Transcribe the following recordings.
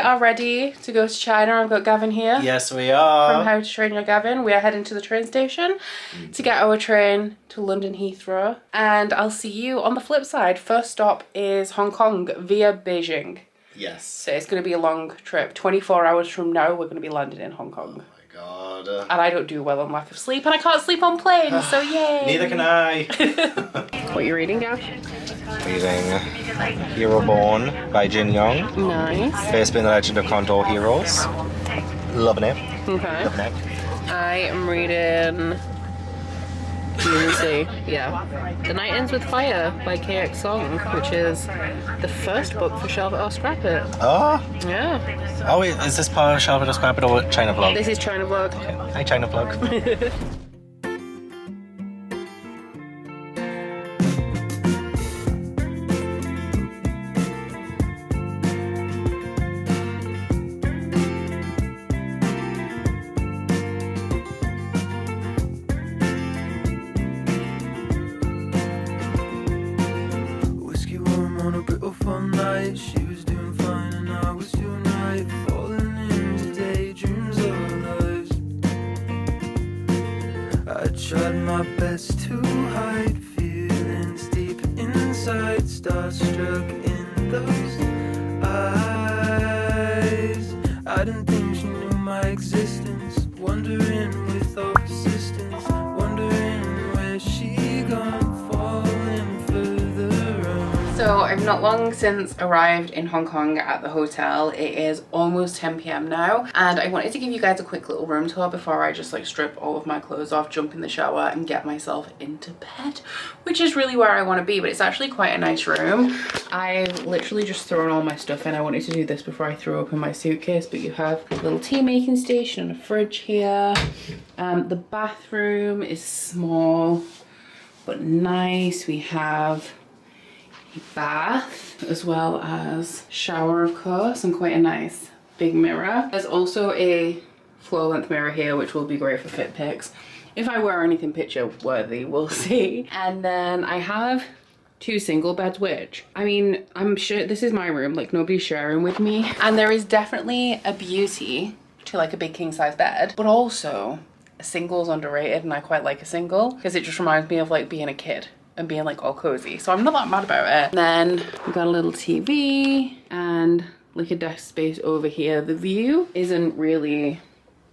are ready to go to China. I've got Gavin here. Yes, we are. From How to Train Your Gavin. We are heading to the train station to get our train to London Heathrow. And I'll see you on the flip side. First stop is Hong Kong via Beijing. Yes. So it's going to be a long trip. 24 hours from now, we're going to be landing in Hong Kong. Oh my god. And I don't do well on lack of sleep, and I can't sleep on planes, so yay! Neither can I. What are you reading, Gav? Reading Hero Born by Jin Young. Nice. Based on the Legend of Condor Heroes. Loving it. Okay. Loving it. I am reading... Let me see. Yeah. The Night Ends with Fire by KX Song, which is the first book for Shelf It or Scrap It. Oh. Yeah. Oh wait, is this part of Shelf It or Scrap It or China Vlog? This is China Vlog. Okay. Hi China Vlog. She was doing fine and I was doing right, falling into daydreams of our lives. I tried my best to hide feelings deep inside, starstruck in those eyes. I didn't think she knew my existence, wondering with all persistence, wondering where she gone, falling further on. So I've not long since arrived in Hong Kong at the hotel. It is almost 10 p.m. now, and I wanted to give you guys a quick little room tour before I just like strip all of my clothes off, jump in the shower and get myself into bed, which is really where I want to be. But it's actually quite a nice room. I've literally just thrown all my stuff in. I wanted to do this before I threw open my suitcase, but you have a little tea making station and a fridge here. The bathroom is small but nice. We have bath as well as shower, of course, and quite a nice big mirror. There's also a floor length mirror here, which will be great for fit pics. If I wear anything picture worthy, we'll see. And then I have two single beds, which, I mean, I'm sure this is my room, like nobody's sharing with me. And there is definitely a beauty to like a big king size bed, but also a single's underrated, and I quite like a single because it just reminds me of like being a kid and being like all cozy, so I'm not that mad about it. And then we've got a little TV and like a desk space over here. The view isn't really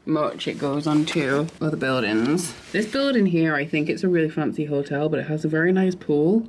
much, it goes on to other buildings. This building here, I think it's a really fancy hotel, but it has a very nice pool.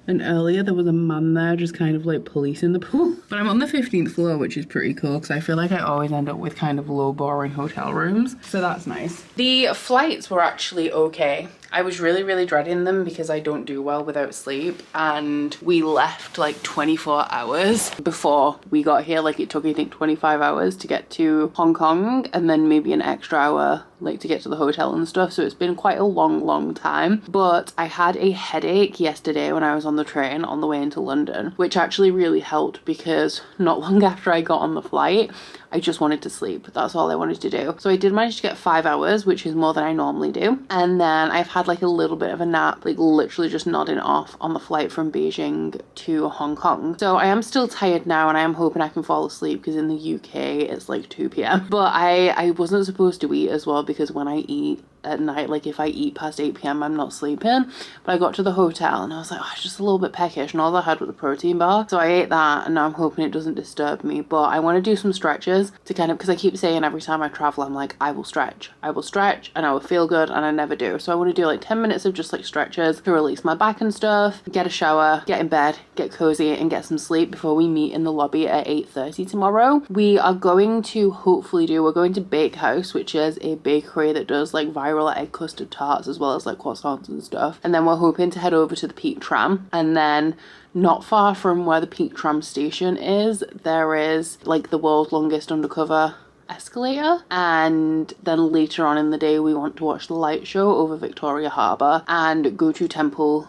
And earlier there was a man there just kind of like policing the pool. But I'm on the 15th floor, which is pretty cool because I feel like I always end up with kind of low boring hotel rooms. So that's nice. The flights were actually okay. I was really dreading them because I don't do well without sleep, and we left like 24 hours before we got here. Like it took, I think, 25 hours to get to Hong Kong, and then maybe an extra hour like to get to the hotel and stuff. So it's been quite a long time. But I had a headache yesterday when I was on the train on the way into London, which actually really helped because not long after I got on the flight, I just wanted to sleep. That's all I wanted to do. So I did manage to get 5 hours, which is more than I normally do. And then I've had like a little bit of a nap, like literally just nodding off on the flight from Beijing to Hong Kong. So I am still tired now, and I am hoping I can fall asleep because in the UK it's like 2 p.m. But I wasn't supposed to eat as well, because when I eat at night, like if I eat past 8 p.m. I'm not sleeping. But I got to the hotel and I was like, oh, it's just a little bit peckish, and all I had was a protein bar. So I ate that, and now I'm hoping it doesn't disturb me. But I want to do some stretches to kind of, because I keep saying every time I travel, I'm like, I will stretch, and I will feel good, and I never do. So I want to do like 10 minutes of just like stretches to release my back and stuff, get a shower, get in bed, get cozy and get some sleep before we meet in the lobby at 8:30 tomorrow. We are going to we're going to Bake House, which is a bakery that does like viral egg custard tarts as well as like croissants and stuff. And then we're hoping to head over to the Peak Tram, and then not far from where the Peak Tram station is, there is like the world's longest undercover escalator. And then later on in the day we want to watch the light show over Victoria Harbour and go to Temple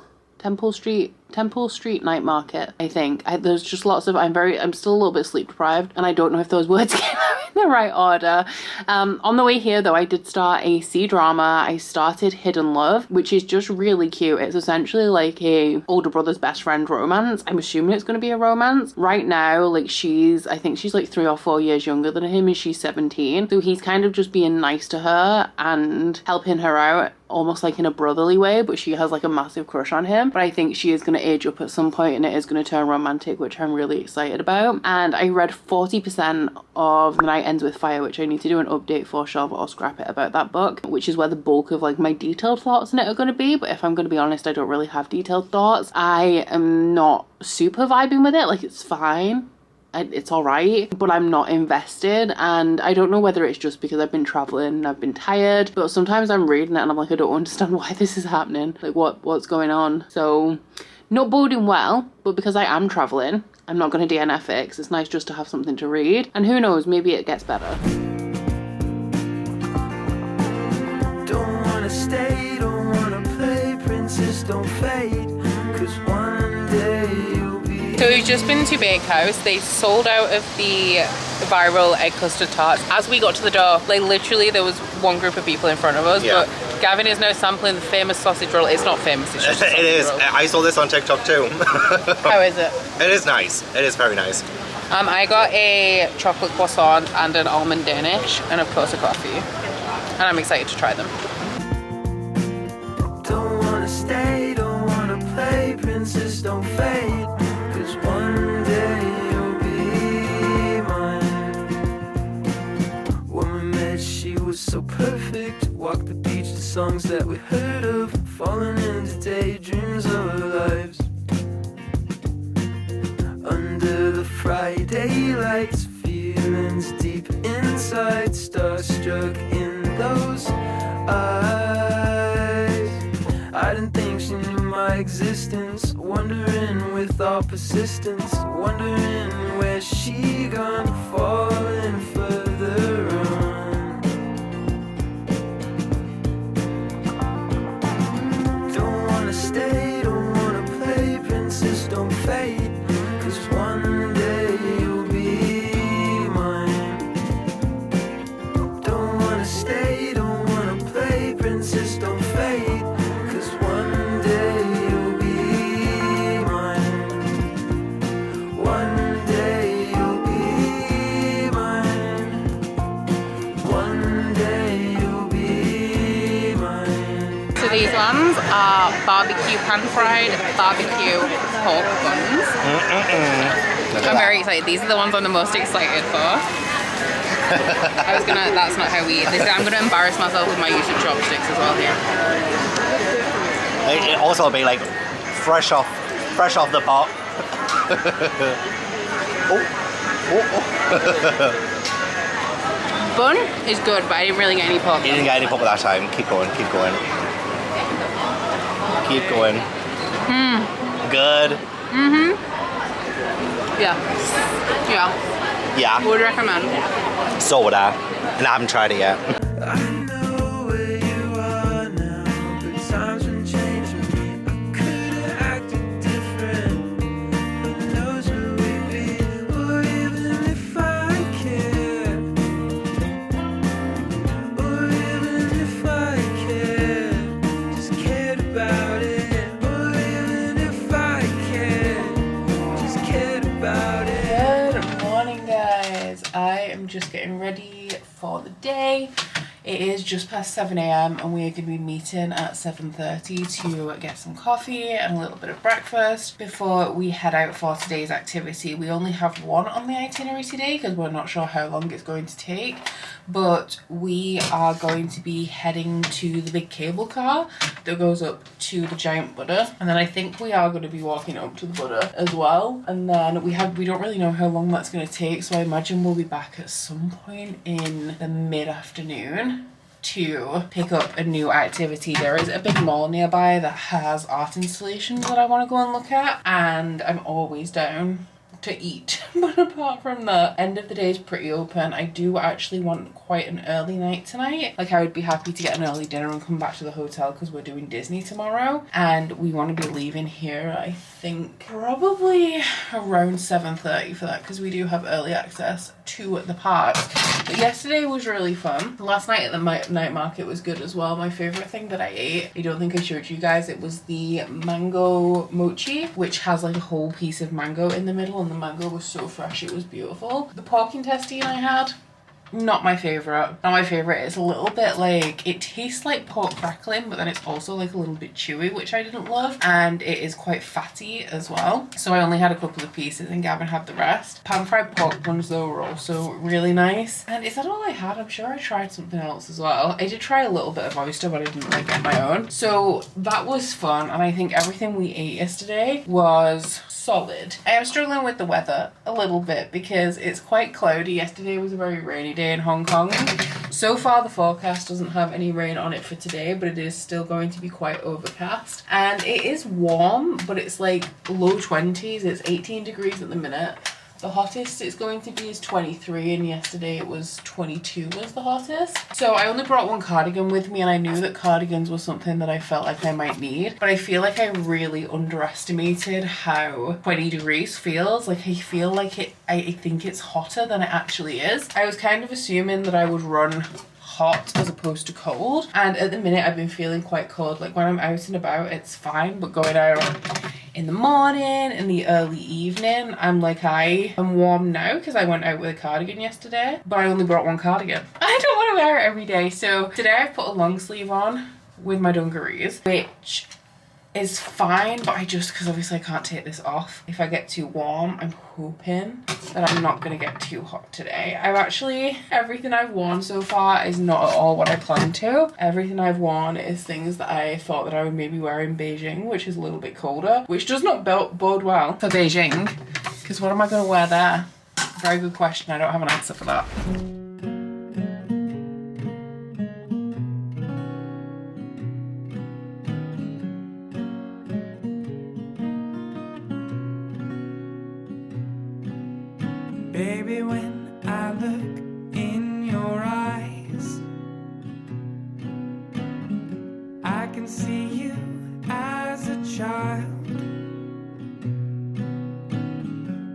Street Temple Street Night Market, I think. There's just lots of, I'm still a little bit sleep deprived, and I don't know if those words came out in the right order. On the way here though, I did start a C-drama. I started Hidden Love, which is just really cute. It's essentially like a older brother's best friend romance. I'm assuming it's going to be a romance. Right now, like I think she's like 3 or 4 years younger than him, and she's 17. So he's kind of just being nice to her and helping her out, almost like in a brotherly way, but she has like a massive crush on him. But I think she is going to age up at some point and it is going to turn romantic, which I'm really excited about. And I read 40% of The Night Ends with Fire, which I need to do an update for, shelve it or scrap it, about that book, which is where the bulk of like my detailed thoughts in it are going to be. But if I'm going to be honest, I don't really have detailed thoughts. I am not super vibing with it. Like, it's fine, it's all right, but I'm not invested. And I don't know whether it's just because I've been traveling and I've been tired, but sometimes I'm reading it and I'm like, I don't understand why this is happening, like what's going on. So not boding well, but because I am traveling, I'm not going to DNF it, 'cause it's nice just to have something to read, and who knows, maybe it gets better. Don't wanna stay, don't wanna play, princess don't fade, 'cause one day you'll be. So we've just been to Bakehouse. They sold out of the viral egg custard tarts. As we got to the door, like literally there was one group of people in front of us, Yeah. but Gavin is now sampling the famous sausage roll. It's not famous, it's just a It sausage is. roll. I saw this on TikTok too. How is it? It is nice. It is very nice. I got a chocolate croissant and an almond Danish, and of course a coffee. And I'm excited to try them. Don't wanna stay, don't wanna play, princess don't fade, 'cause one day you'll be mine. When we met, she was so perfect. Walked the beach to songs that we heard of, falling into daydreams of our lives. Under the Friday lights, feelings deep inside, starstruck in those eyes. I didn't think she knew my existence, wondering with all persistence, wondering where she gone, falling further on. Don't wanna stay, don't wanna play, princess don't fade, 'cause one day you'll be mine. Don't wanna stay, don't wanna play, princess don't fade, 'cause one day you'll be mine. One day you'll be mine. One day you'll be mine. So these ones are barbecue pan-fried barbecue pork buns. I'm very excited. These are the ones I'm the most excited for. That's not how we eat this. I'm gonna embarrass myself with my use of chopsticks as well here. It also be like fresh off the pot. Bun is good, but I didn't really get any pork. You didn't get any pop at that time. Keep going, keep going. Keep going. Good. Yeah. Yeah. Would recommend. So would I. And I haven't tried it yet. I know where you are now, but times been changing me. I could've acted different. Who knows where we'd be, or even if I cared, or even if I cared, just cared about it, or even if I cared, just cared about it. Good morning, guys. I am just getting ready for the day. It is just past 7 a.m. and we are going to be meeting at 7:30 to get some coffee and a little bit of breakfast before we head out for today's activity. We only have one on the itinerary today because we're not sure how long it's going to take, but we are going to be heading to the big cable car that goes up to the giant Buddha, and then I think we are going to be walking up to the Buddha as well, and then we don't really know how long that's going to take, so I imagine we'll be back at some point in the mid-afternoon to pick up a new activity. There is a big mall nearby that has art installations that I want to go and look at, and I'm always down to eat. But apart from that, end of the day is pretty open. I do actually want quite an early night tonight. Like, I would be happy to get an early dinner and come back to the hotel because we're doing Disney tomorrow. And we want to be leaving here, I think, probably around 7:30 for that because we do have early access to the parks. But yesterday was really fun. Last night at the night market was good as well. My favorite thing that I ate, I don't think I showed you guys, it was the mango mochi, which has like a whole piece of mango in the middle, and the mango was so fresh, it was beautiful. The pork intestine I had, not my favorite. Not my favorite. It's a little bit like, it tastes like pork crackling, but then it's also like a little bit chewy, which I didn't love. And it is quite fatty as well. So I only had a couple of pieces and Gavin had the rest. Pan fried pork buns though were also really nice. And is that all I had? I'm sure I tried something else as well. I did try a little bit of oyster, but I didn't like get my own. So that was fun. And I think everything we ate yesterday was solid. I am struggling with the weather a little bit because it's quite cloudy. Yesterday was a very rainy day in Hong Kong. So far the forecast doesn't have any rain on it for today, but it is still going to be quite overcast. And it is warm, but it's like low 20s. It's 18 degrees at the minute. The hottest it's going to be is 23, and yesterday it was 22 was the hottest. So I only brought one cardigan with me, and I knew that cardigans was something that I felt like I might need. But I feel like I really underestimated how 20 degrees feels. Like I feel like I think it's hotter than it actually is. I was kind of assuming that I would run hot as opposed to cold, and at the minute I've been feeling quite cold. Like when I'm out and about it's fine, but going out in the morning, in the early evening, I'm like, I am warm now because I went out with a cardigan yesterday, but I only brought one cardigan. I don't want to wear it every day. So today I've put a long sleeve on with my dungarees, which is fine, but I just, because obviously I can't take this off. If I get too warm, I'm hoping that I'm not going to get too hot today. Everything I've worn so far is not at all what I planned to. Everything I've worn is things that I thought that I would maybe wear in Beijing, which is a little bit colder, which does not bode well for Beijing, because what am I going to wear there? Very good question. I don't have an answer for that. Baby, when I look in your eyes, I can see you as a child.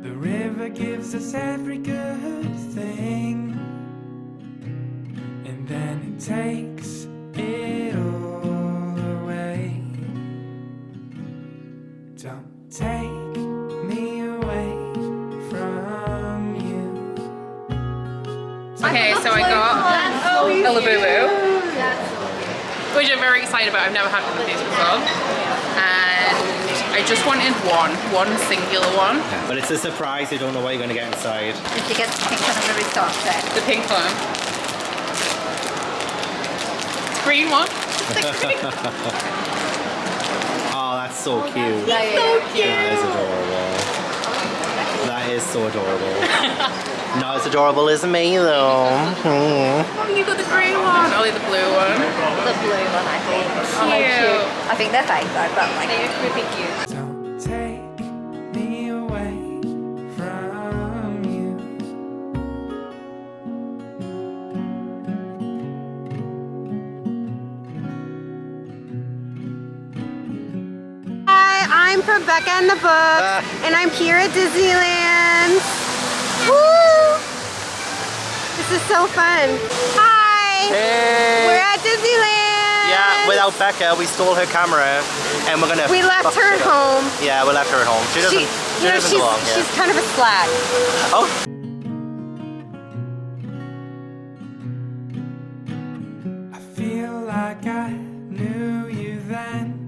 The river gives us every good thing, and then it takes it all away. Don't take me away from you. Okay, so I got Illumicrate, which I'm very excited about. I've never had one of these before. And I just wanted one singular one. Yeah, but it's a surprise, you don't know what you're going to get inside. Did you get the pink one? I'm going to restart it. The pink one. Green one. Oh, that's so cute. That's so cute. That is adorable. That is so adorable. Not as adorable as me though. Oh, you got the green one. Oh, the blue one. The blue one, I think. Cute. I think they're fake though, but like they're really cute. Don't take me away from you. Hi, I'm from Becca and the Books, and I'm here at Disneyland. Woo! This is so fun. Hi! Hey! We're at Disneyland! Yeah, without Becca, we stole her camera and we're gonna. We left her at home. Yeah, we left her at home. She doesn't belong here. She's kind of a slag. Oh. I feel like I knew you then.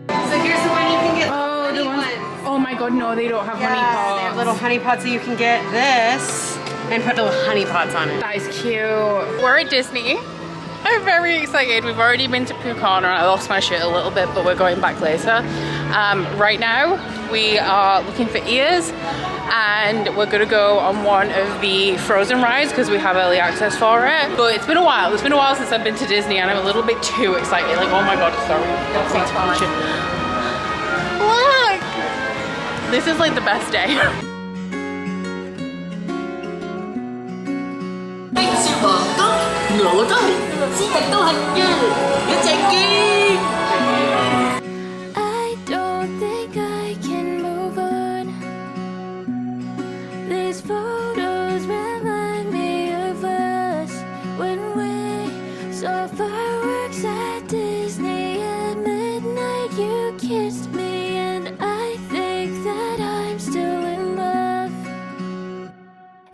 So here's the one you can get. Oh, the one. Oh my god, no, they don't have honey They pots. have little honey pots, so you can get this and put little honey pots on it. That is cute. We're at Disney. I'm very excited. We've already been to Pooh and I lost my shit a little bit, but we're going back later. Right now, we are looking for ears and we're gonna go on one of the Frozen rides because we have early access for it. But it's been a while. It's been a while since I've been to Disney and I'm a little bit too excited. Like, oh my god, sorry. Look! This is like the best day. I don't think I can move on. These photos remind me of us when we saw fireworks at Disney at midnight. You kissed me, and I think that I'm still in love.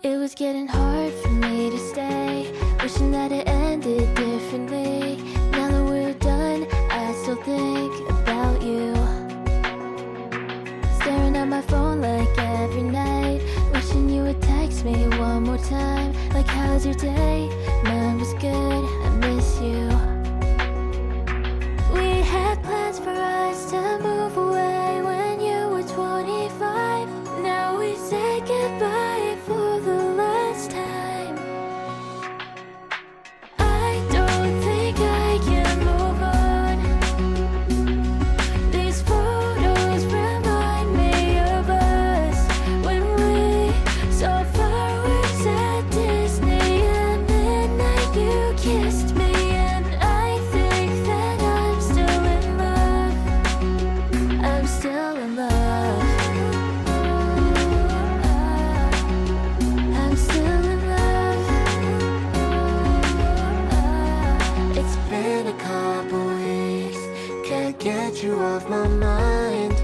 It was getting hard for me to stay, wishing that it ended differently. Now that we're done, I still think about you. Staring at my phone like every night, wishing you would text me one more time. Like, how's your day? Mine was good, I miss you. We had plans for us to move away when you were 25. Now we say goodbye for the last time. I don't think I can move on. These photos remind me of us when we saw fireworks at Disney at midnight. You kissed me, and I think that I'm still in love. I'm still in love. I'm still in love. It's been a couple weeks, can't get you off my mind.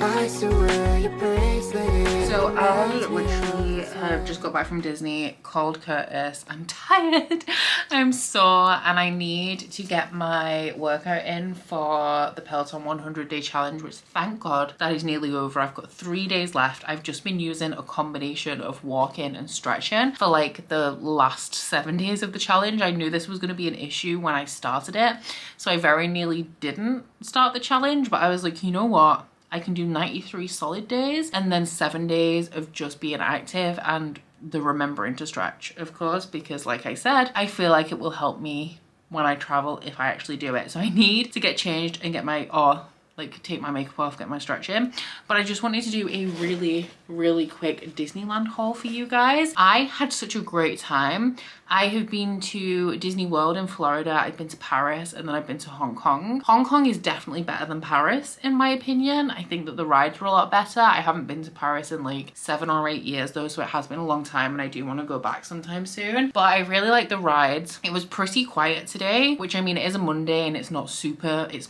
I still wear your bracelet. So I literally have just got back from Disney, called Curtis. I'm tired, I'm sore, and I need to get my workout in for the Peloton 100-day challenge, which thank God that is nearly over. I've got 3 days left. I've just been using a combination of walking and stretching for like the last 7 days of the challenge. I knew this was going to be an issue when I started it, so I very nearly didn't start the challenge, but I was like, you know what? I can do 93 solid days and then 7 days of just being active and the remembering to stretch, of course, because like I said, I feel like it will help me when I travel if I actually do it. So I need to get changed and get my, like take my makeup off, get my stretch in. But I just wanted to do a really quick Disneyland haul for you guys. I had such a great time. I have been to Disney World in Florida, I've been to Paris, and then I've been to Hong Kong. Hong Kong is definitely better than Paris in my opinion. I think that the rides were a lot better. I haven't been to Paris in like 7 or 8 years though, so it has been a long time and I do want to go back sometime soon. But I really like the rides. It was pretty quiet today, which I mean, it is a Monday and it's not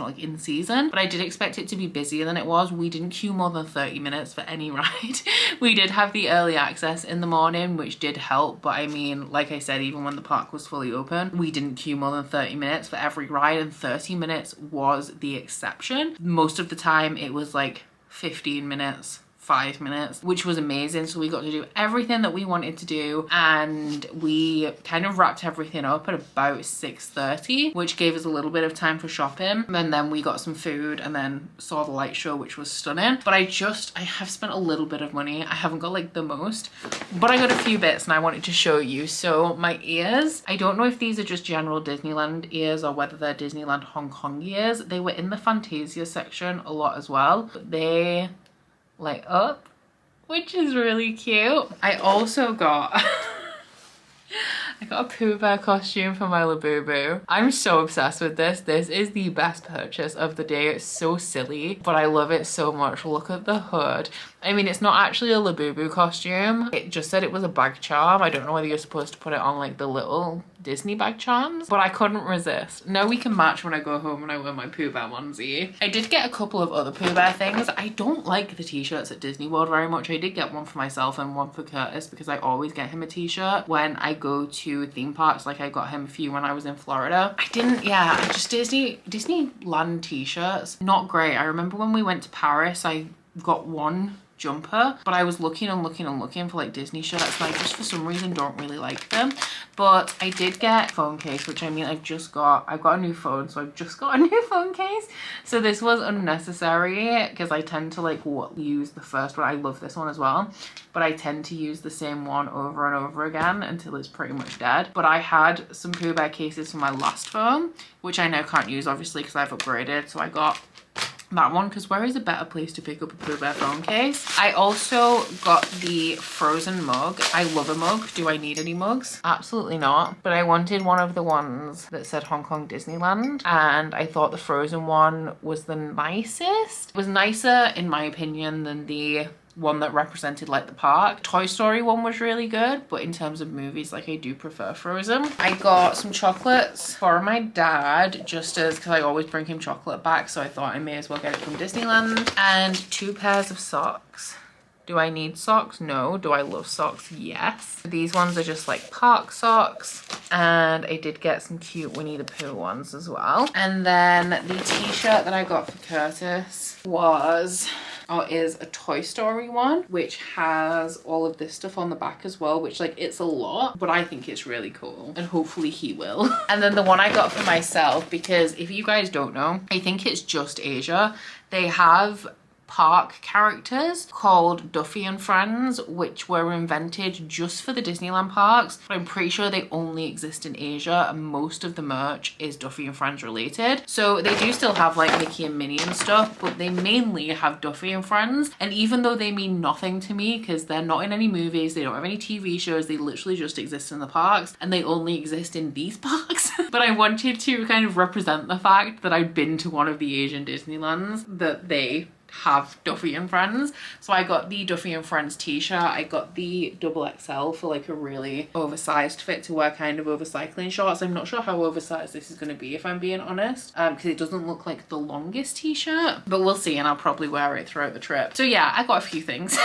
like in season, but I did expect it to be busier than it was. We didn't queue more than 30 minutes for any ride. We did have the early access in the morning, which did help, but I mean, like I said, even when the park was fully open, we didn't queue more than 30 minutes for every ride, and 30 minutes was the exception. Most of the time it was like 15 minutes, 5 minutes, which was amazing. So we got to do everything that we wanted to do, and we kind of wrapped everything up at about 6:30, which gave us a little bit of time for shopping, and then we got some food and then saw the light show, which was stunning. But I have spent a little bit of money. I haven't got like the most, but I got a few bits and I wanted to show you. So my ears, I don't know if these are just general Disneyland ears or whether they're Disneyland Hong Kong ears. They were in the Fantasia section a lot as well, but they light up, which is really cute. I also got I got a Pooh Bear costume for my Labubu. I'm so obsessed with this. This is the best purchase of the day. It's so silly, but I love it so much. Look at the hood. I mean, it's not actually a Labubu costume. It just said it was a bag charm. I don't know whether you're supposed to put it on like the little Disney bag charms, but I couldn't resist. Now we can match when I go home and I wear my Pooh Bear onesie. I did get a couple of other Pooh Bear things. I don't like the t-shirts at Disney World very much. I did get one for myself and one for Curtis because I always get him a t-shirt when I go to theme parks. Like I got him a few when I was in Florida. Just Disneyland t-shirts, not great. I remember when we went to Paris, I got one jumper, but I was looking for like Disney shirts and I just for some reason don't really like them. But I did get a phone case, which I mean I've got a new phone, so I've just got a new phone case. So this was unnecessary because I tend to like use the first one. I love this one as well, but I tend to use the same one over and over again until it's pretty much dead. But I had some Pooh Bear cases for my last phone, which I now can't use obviously because I've upgraded. So I got that one, because where is a better place to pick up a Pooh Bear phone case? I also got the Frozen mug. I love a mug. Do I need any mugs? Absolutely not. But I wanted one of the ones that said Hong Kong Disneyland, and I thought the Frozen one was the nicest. It was nicer in my opinion than the one that represented like the park. Toy Story one was really good, but in terms of movies, like I do prefer Frozen. I got some chocolates for my dad, just as, because I always bring him chocolate back, so I thought I may as well get it from Disneyland. And 2 pairs of socks. Do I need socks? No. Do I love socks? Yes. These ones are just like park socks, and I did get some cute Winnie the Pooh ones as well. And then the t-shirt that I got for Curtis is a Toy Story one, which has all of this stuff on the back as well, which like it's a lot, but I think it's really cool, and hopefully he will. And then the one I got for myself, because if you guys don't know, I think it's just Asia, they have park characters called Duffy and Friends, which were invented just for the Disneyland parks, but I'm pretty sure they only exist in Asia, and most of the merch is Duffy and Friends related. So they do still have like Mickey and Minnie and stuff, but they mainly have Duffy and Friends. And even though they mean nothing to me because they're not in any movies, they don't have any TV shows, they literally just exist in the parks, and they only exist in these parks. But I wanted to kind of represent the fact that I'd been to one of the Asian Disneylands that they have Duffy and Friends. So I got the Duffy and Friends t-shirt. I got the XXL for like a really oversized fit to wear kind of over cycling shorts. I'm not sure how oversized this is going to be, if I'm being honest, because it doesn't look like the longest t-shirt, but we'll see, and I'll probably wear it throughout the trip. So yeah, I got a few things.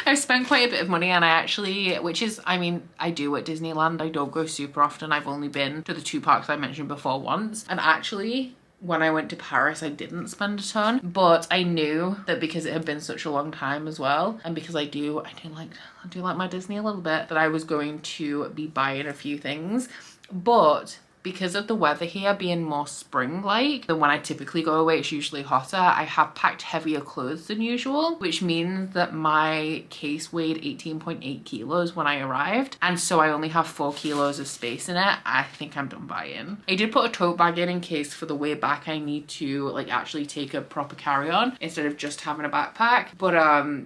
I've spent quite a bit of money, and I actually, which is, I mean, I do at Disneyland. I don't go super often. I've only been to the 2 parks I mentioned before once, and actually when I went to Paris, I didn't spend a ton, but I knew that because it had been such a long time as well, and because I do like my Disney a little bit, that I was going to be buying a few things. But because of the weather here being more spring-like than when I typically go away, it's usually hotter, I have packed heavier clothes than usual, which means that my case weighed 18.8 kilos when I arrived, and so I only have 4 kilos of space in it. I think I'm done buying. I did put a tote bag in case for the way back I need to like actually take a proper carry-on instead of just having a backpack, but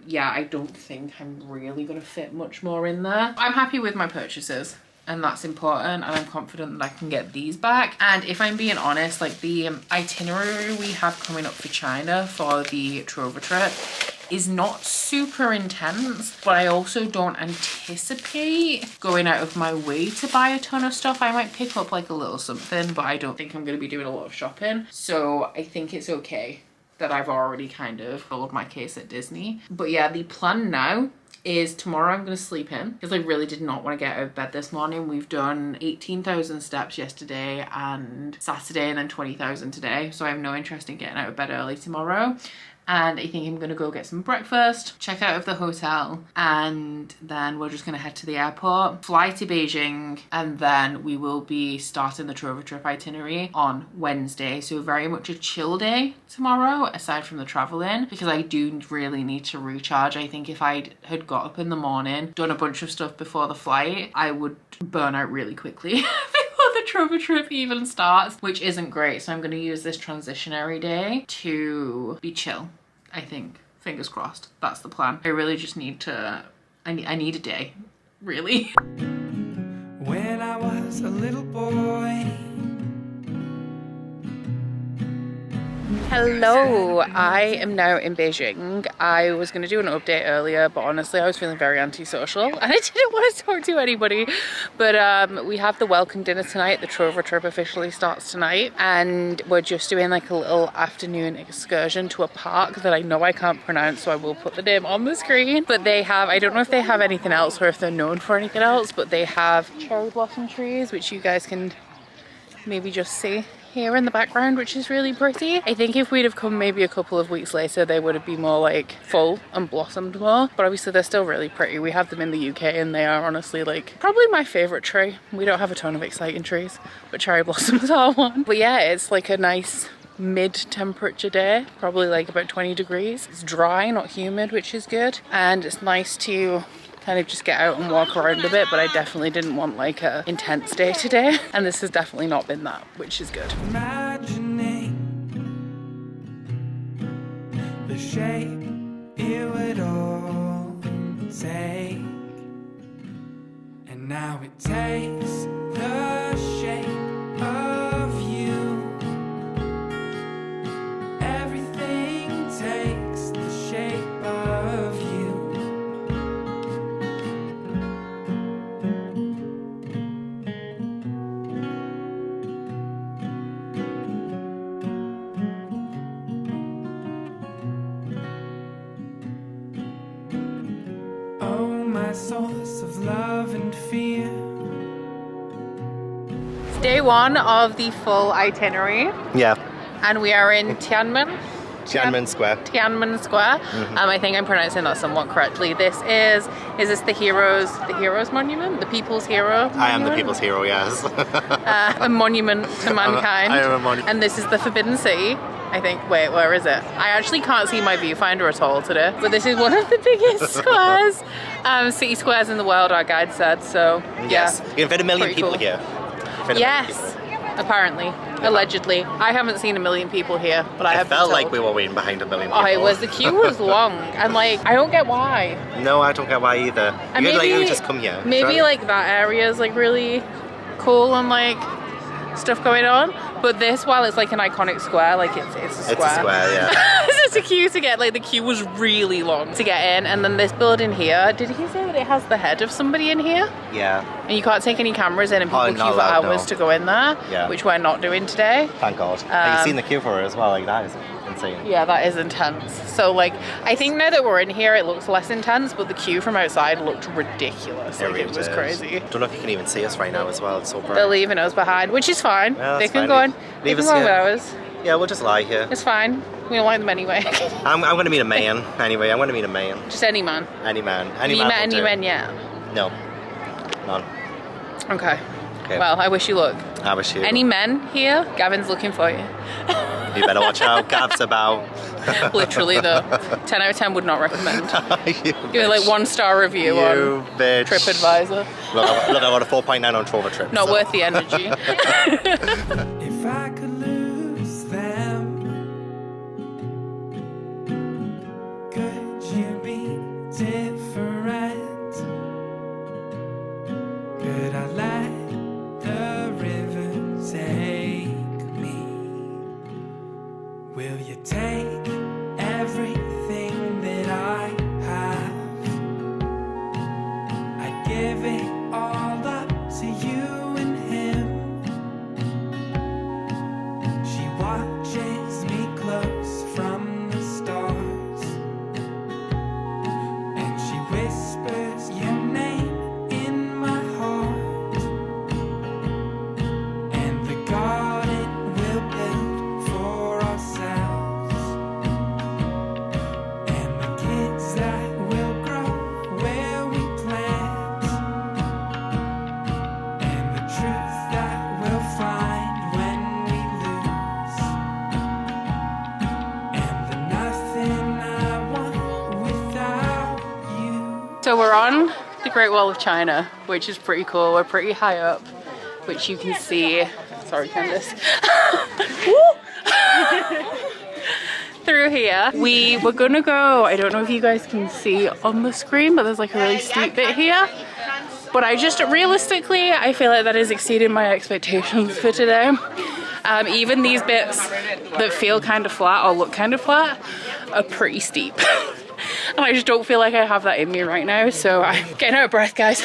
yeah, I don't think I'm really gonna fit much more in there. I'm happy with my purchases, and that's important, and I'm confident that I can get these back. And if I'm being honest, like the itinerary we have coming up for China for the Trovatrip is not super intense, but I also don't anticipate going out of my way to buy a ton of stuff. I might pick up like a little something, but I don't think I'm going to be doing a lot of shopping, so I think it's okay that I've already kind of filled my case at Disney. But yeah, the plan now is tomorrow I'm going to sleep in, because I really did not want to get out of bed this morning. We've done 18,000 steps yesterday and Saturday, and then 20,000 today, so I have no interest in getting out of bed early tomorrow. And I think I'm gonna go get some breakfast, check out of the hotel, and then we're just gonna head to the airport, fly to Beijing, and then we will be starting the Trovatrip itinerary on Wednesday. So very much a chill day tomorrow, aside from the traveling, because I do really need to recharge. I think if I had got up in the morning, done a bunch of stuff before the flight, I would burn out really quickly. The Trovatrip even starts, which isn't great. So I'm going to use this transitionary day to be chill, I think. Fingers crossed. That's the plan. I really just need to, I need a day, really. When I was a little boy. Hello, I am now in Beijing. I was going to do an update earlier, but honestly I was feeling very antisocial and I didn't want to talk to anybody. But we have the welcome dinner tonight. The Trovatrip officially starts tonight, and we're just doing like a little afternoon excursion to a park that I know I can't pronounce, so I will put the name on the screen. But they have, I don't know if they have anything else or if they're known for anything else, but they have cherry blossom trees, which you guys can maybe just see here in the background, which is really pretty. I think if we'd have come maybe a couple of weeks later, they would have been more like full and blossomed more, but obviously they're still really pretty. We have them in the UK and they are honestly like probably my favorite tree. We don't have a ton of exciting trees, but cherry blossoms are one. But yeah, it's like a nice mid-temperature day, probably like about 20 degrees. It's dry, not humid, which is good, and it's nice to kind of just get out and walk around a bit, but I definitely didn't want like a intense day today, and this has definitely not been that, which is good. Imagining shape it would all take. And now it takes the shape of you. Everything takes the shape of you. Oh, my source of love and fear. It's day one of the full itinerary, Yeah. and we are in Tiananmen. Tiananmen Square. Tiananmen Square. I think I'm pronouncing that somewhat correctly. Is this the heroes monument? The people's hero monument? I am the people's hero, yes. A monument to mankind. I am a monument. And this is the Forbidden City. I think, wait, where is it? I actually can't see my viewfinder at all today. But this is one of the biggest squares, city squares in the world, our guide said, so yeah. Yes. You can fit 1 million Pretty people cool. here. Fit 1 million Yes, people. apparently, allegedly. I haven't seen 1 million people here, but I It have been felt like told. we were waiting behind 1 million people. Oh, it was, the queue was long, and like, I don't get why. No, I don't get why either. And You maybe, could just come here. maybe Sure. like that area is like really cool and like stuff going on. But this, while it's like an iconic square, like it's a square. It's a square, yeah. It's just a queue to get, like the queue was really long to get in. And then this building here, did he say that it has the head of somebody in here? Yeah. And you can't take any cameras in and people Oh, queue not for allowed, hours no. to go in there, Yeah. which we're not doing today. Thank God. You've seen the queue for it as well, like that is insane. Yeah, that is intense. So like, I think now that we're in here, it looks less intense, but the queue from outside looked ridiculous. Like, it was did. crazy. Don't know if you can even see us right now as well, it's so bright. They're leaving us behind, which is fine. Yeah, They that's can fine. go on. They Leave can us go on with here. ours. Yeah, we'll just lie here. It's fine. We don't like them anyway. I'm going to meet a man, anyway. I'm going to meet a man. Just any man. Any man. Any Have you man met will any do. men yet? No. None. Okay. Okay. Well, I wish you luck. I wish you. Any men here? Gavin's looking for you. You better watch out. Gav's about. Literally though. 10 out of 10 would not recommend. You Give it like 1-star review on You bitch. TripAdvisor. Look, I got a 4.9 on Trovatrip. Not so. worth the energy. If I could lose them, could you be different? Could I let the river take me? Will you take everything that I have? I'd give it all up to you and him. She watches me close from the stars, and she whispers your name in my heart. And the garden we'll build for ourselves, and the kids that will grow where we plant, and the truth that we'll find when we lose, and the nothing I want without you. So we're on the Great Wall of China, which is pretty cool. We're pretty high up, which you can see. Sorry, Candace. Through here. We were gonna go, I don't know if you guys can see on the screen, but there's like a really steep bit here. But I just, realistically, I feel like that has exceeded my expectations for today. Even these bits that feel kind of flat or look kind of flat are pretty steep. And I just don't feel like I have that in me right now, so I'm getting out of breath, guys.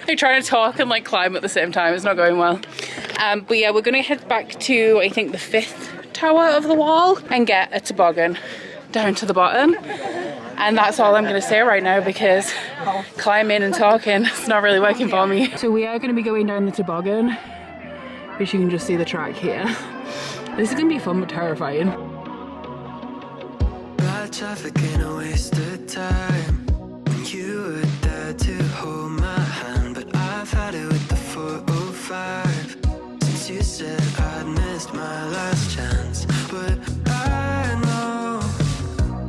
I'm trying to talk and like climb at the same time, it's not going well. But yeah, we're gonna head back to, I think, the 5th tower of the wall and get a toboggan down to the bottom. And that's all I'm gonna say right now because climbing and talking is not really working for me. So we are gonna be going down the toboggan, which you can just see the track here. This is gonna be fun but terrifying. Bad traffic ain't a waste of time. When you were there to hold my hand, but I've had it with the 405 since you said I'd missed my last chance. But I know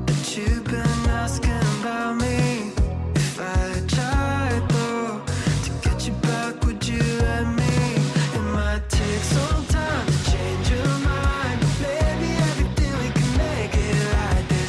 that you've been asking about me. If I tried though to get you back, would you let me? It might take some time to change your mind, but maybe everything we can make it right this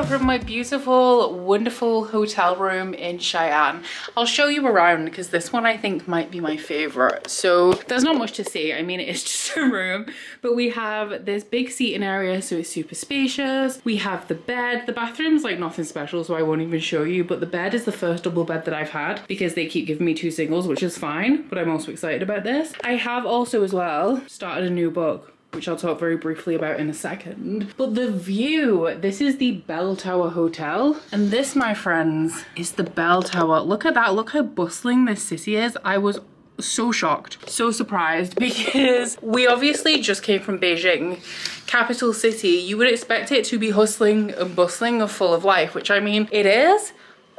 from my beautiful, wonderful hotel room in Xi'An. I'll show you around because this one I think might be my favorite. So there's not much to see. I mean, it's just a room, but we have this big seating area, so it's super spacious. We have the bed. The bathroom's like nothing special, so I won't even show you, but the bed is the first double bed that I've had because they keep giving me 2 singles, which is fine, but I'm also excited about this. I have also as well started a new book, which I'll talk very briefly about in a second. But the view, this is the Bell Tower Hotel. And this, my friends, is the Bell Tower. Look at that, look how bustling this city is. I was so shocked, so surprised, because we obviously just came from Beijing, capital city. You would expect it to be hustling and bustling and full of life, which I mean, it is.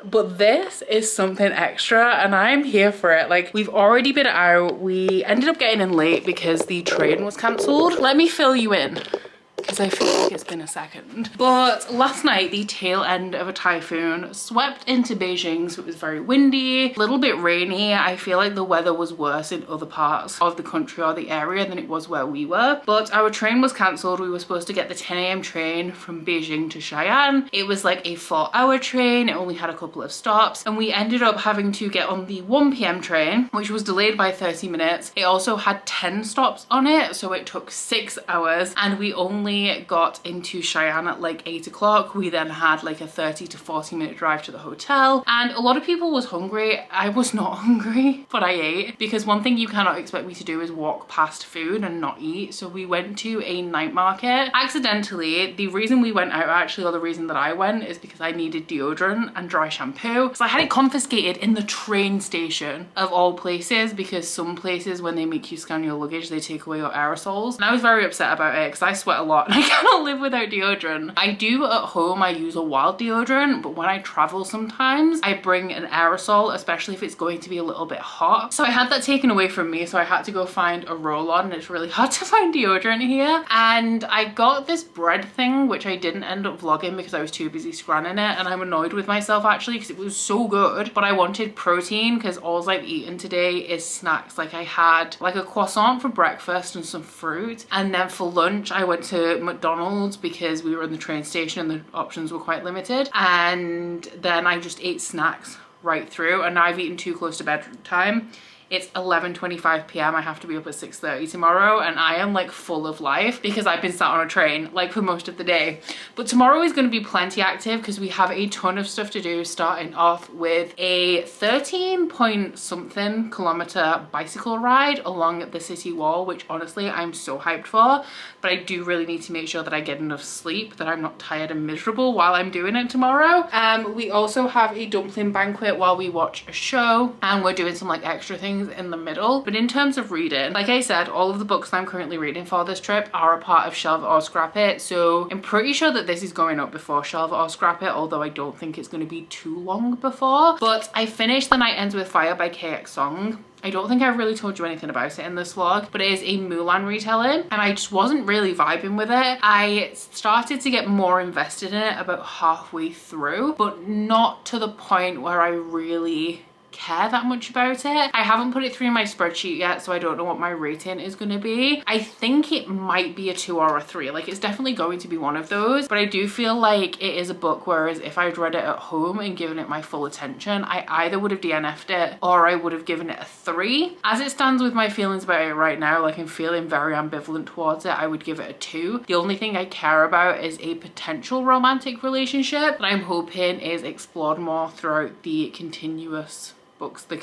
But this is something extra and I'm here for it. Like, we've already been out. We ended up getting in late because the train was cancelled. Let me fill you in, because I feel like it's been a second. But last night, the tail end of a typhoon swept into Beijing, so it was very windy, a little bit rainy. I feel like the weather was worse in other parts of the country or the area than it was where we were. But our train was cancelled. We were supposed to get the 10 AM train from Beijing to Xi'An. It was like a 4-hour train. It only had a couple of stops. And we ended up having to get on the 1 PM train, which was delayed by 30 minutes. It also had 10 stops on it, so it took 6 hours. And we only got into Xi'An at like 8 o'clock. We then had like a 30 to 40 minute drive to the hotel, and a lot of people was hungry. I was not hungry, but I ate, because one thing you cannot expect me to do is walk past food and not eat. So we went to a night market accidentally. The reason we went out actually, or the reason that I went, is because I needed deodorant and dry shampoo, because I had it confiscated in the train station of all places, because some places when they make you scan your luggage they take away your aerosols, and I was very upset about it because I sweat a lot. I cannot live without deodorant. I do at home, I use a wild deodorant, but when I travel sometimes I bring an aerosol, especially if it's going to be a little bit hot. So I had that taken away from me, so I had to go find a roll-on, and it's really hard to find deodorant here. And I got this bread thing, which I didn't end up vlogging because I was too busy scanning it, and I'm annoyed with myself actually because it was so good, but I wanted protein because all I've eaten today is snacks. Like, I had like a croissant for breakfast and some fruit, and then for lunch I went to McDonald's because we were in the train station and the options were quite limited, and then I just ate snacks right through, and now I've eaten too close to bedtime. It's 11:25 PM. I have to be up at 6:30 tomorrow, and I am like full of life because I've been sat on a train like for most of the day. But tomorrow is going to be plenty active because we have a ton of stuff to do, starting off with a 13-point-something kilometer bicycle ride along the city wall, which honestly I'm so hyped for, but I do really need to make sure that I get enough sleep, that I'm not tired and miserable while I'm doing it tomorrow. We also have a dumpling banquet while we watch a show, and we're doing some like extra things in the middle. But in terms of reading, like I said, all of the books that I'm currently reading for this trip are a part of Shelve It or Scrap It, so I'm pretty sure that this is going up before Shelve It or Scrap It, although I don't think it's going to be too long before. But I finished The Night Ends With Fire by xxbeccabumxx. I don't think I've really told you anything about it in this vlog, but it is a Mulan retelling, and I just wasn't really vibing with it. I started to get more invested in it about halfway through, but not to the point where I really care that much about it. I haven't put it through my spreadsheet yet, so I don't know what my rating is going to be. I think it might be a 2 or a 3. Like, it's definitely going to be one of those, but I do feel like it is a book whereas if I'd read it at home and given it my full attention, I either would have DNF'd it or I would have given it a 3. As it stands with my feelings about it right now, like, I'm feeling very ambivalent towards it, I would give it a 2. The only thing I care about is a potential romantic relationship that I'm hoping is explored more throughout the continuous books, the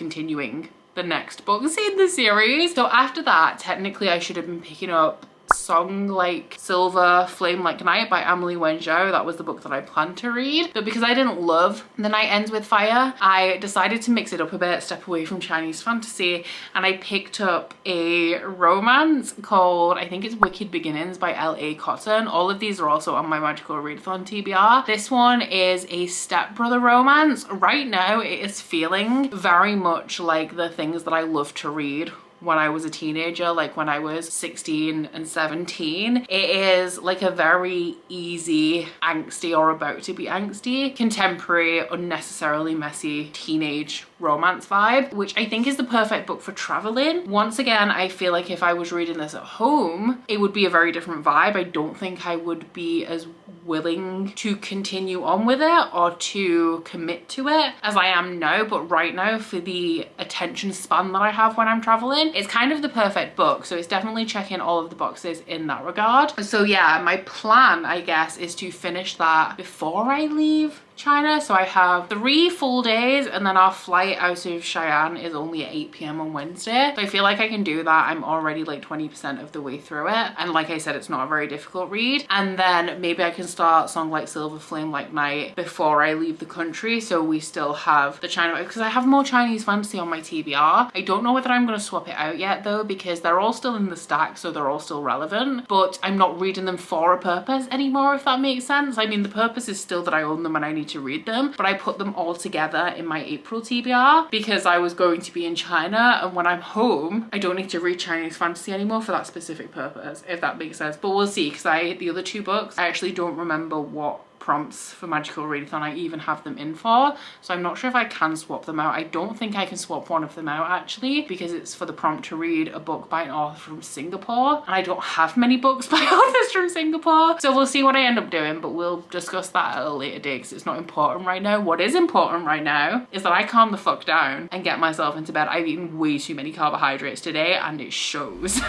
next books in the series. So after that, technically I should have been picking up Song Like Silver, Flame Like Night by Amelie Wenzhou. That was the book that I planned to read, but because I didn't love The Night Ends With Fire, I decided to mix it up a bit, step away from Chinese fantasy, and I picked up a romance called, I think it's Wicked Beginnings by L.A. Cotton. All of these are also on my Magical Readathon TBR. This one is a stepbrother romance. Right now it is feeling very much like the things that I love to read when I was a teenager, like when I was 16 and 17. It is like a very easy, angsty or about to be angsty, contemporary, unnecessarily messy teenage romance vibe, which I think is the perfect book for traveling. Once again, I feel like if I was reading this at home, it would be a very different vibe. I don't think I would be as willing to continue on with it or to commit to it as I am now. But right now, for the attention span that I have when I'm traveling, it's kind of the perfect book. So it's definitely checking all of the boxes in that regard. So yeah, my plan, I guess, is to finish that before I leave China. So I have 3 full days, and then our flight out of Xi'An is only at 8 p.m. on Wednesday. So I feel like I can do that. I'm already like 20% of the way through it. And like I said, it's not a very difficult read. And then maybe I can start Song Like Silver, Flame Like Night before I leave the country. So we still have the China, because I have more Chinese fantasy on my TBR. I don't know whether I'm going to swap it out yet though, because they're all still in the stack. So they're all still relevant, but I'm not reading them for a purpose anymore, if that makes sense. I mean, the purpose is still that I own them and I need to read them, but I put them all together in my April TBR because I was going to be in China, and when I'm home I don't need to read Chinese fantasy anymore for that specific purpose, if that makes sense. But we'll see, because the other 2 books, I actually don't remember what prompts for Magical Readathon I even have them in for, so I'm not sure if I can swap them out. I don't think I can swap one of them out actually, because it's for the prompt to read a book by an author from Singapore, and I don't have many books by authors from Singapore. So we'll see what I end up doing, but we'll discuss that at a later date because it's not important right now. What is important right now is that I calm the fuck down and get myself into bed. I've eaten way too many carbohydrates today and it shows. I